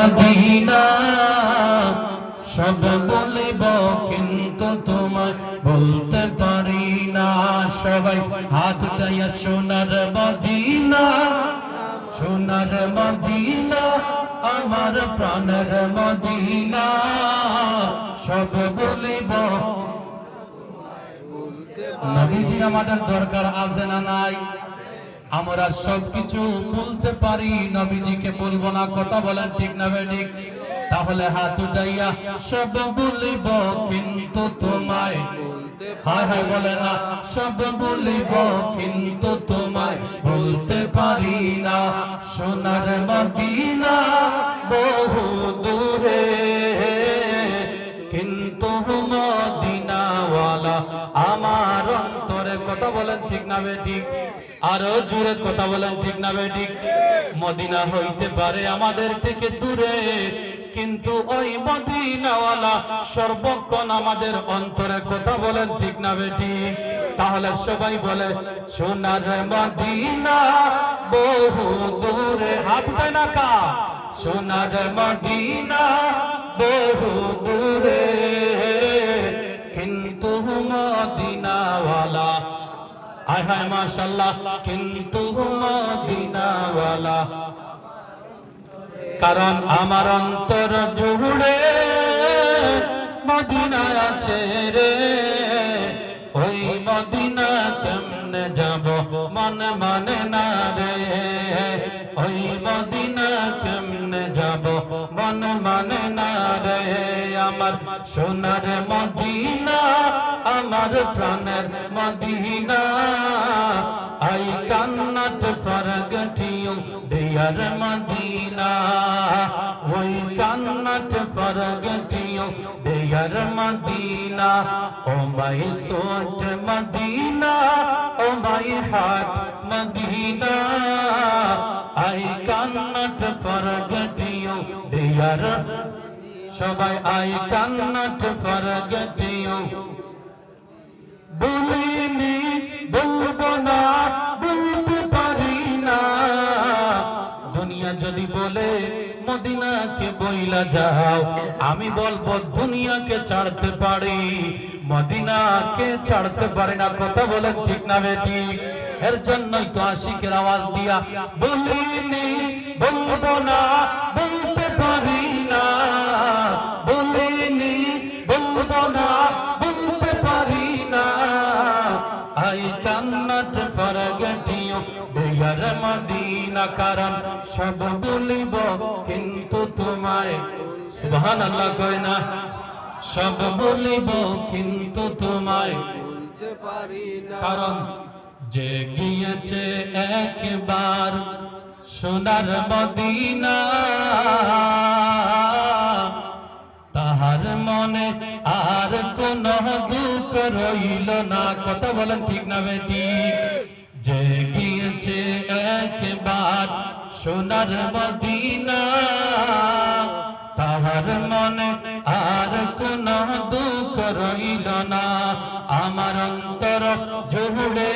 Medina সব বলিব কিন্তু তোমায় বলতে পারি না। সবাই হাত উঠাইয়া সোনার মদিনা, সোনার মদিনা আমার প্রাণের মদিনা সব বলিব। নবীজি আমাদের দরকার আছে না নাই? আমরা সবকিছু বলতে পারি, নবীজিকে বলবো না, কথা বলেন ঠিক না বেঠিক? তাহলে হাত উঠাইয়া সব বলিব কিন্তু তোমায়, হায় হায় বলে না, সব বলিব কিন্তু তোমায় বলতে পারি না। সোনার মদিনা বহু দূরে কিন্তু মদিনাওয়ালা আমার অন্তরে, কথা বলেন ঠিক না বেঠিক? আরো জোরে কথা বলেন ঠিক না বেঠিক? মদিনা হইতে পারে আমাদের থেকে দূরে, কিন্তু ওই মদিনাওয়ালা সর্বক্ষণ আমাদের অন্তরে, কথা বলেন ঠিক না বেঠিক? তাহলে সবাই বলে সোনার মদিনা বহু দূরে, হাত উঠায় না কা? সোনার মদিনা বহু দূরে কিন্তু মদিনাওয়ালা, আয় হায় মাশাআল্লাহ, কিন্তু মদিনাওয়ালা। কারণ আমার অন্তর জুড়ে মদিনা আছে রে, ওই মদিনা কেমনে যাব মন মানে না রে, ওই মদিনা কেমনে যাব মন মানে না রে। আমার সোনার মদিনা আমার প্রাণের Medina, I cannot forget you dear Medina, we cannot forget you dear Medina, oh my sweet Medina, oh my heart Medina, I cannot forget you dear, সবাই I cannot forget you, বলিনি বলবো না বলতে পারি না, দুনিয়া যদি বলে মদিনাকে বইলা যাও, আমি বলবো দুনিয়াকে ছাড়তে পারি, মদিনাকে ছাড়তে পারি না, কথা বলেন ঠিক না বেঠিক? এর জন্যই তো আশিকের আওয়াজ দিয়া বলিনি বলবো না বলতে পারি না, বলিনি বলবো না বলতে পারি না, I cannot forget you dear Medina, কারণ সব বলিব কিন্তু তোমায়, সুবহানাল্লাহ কয় না? সব বলিব কিন্তু তোমায় বলতে পারি না। কারণ যে গিয়েছে একবার সোনার মদিনা, তাহার মনে আর কোন দুঃখ রইল না, কথা বলেন ঠিক না বেঠিক? যে গিয়েছে একবার সোনার মদিনা, তাহার মনে আর কোন দুঃখ রইল না, আমার অন্তর জুড়ে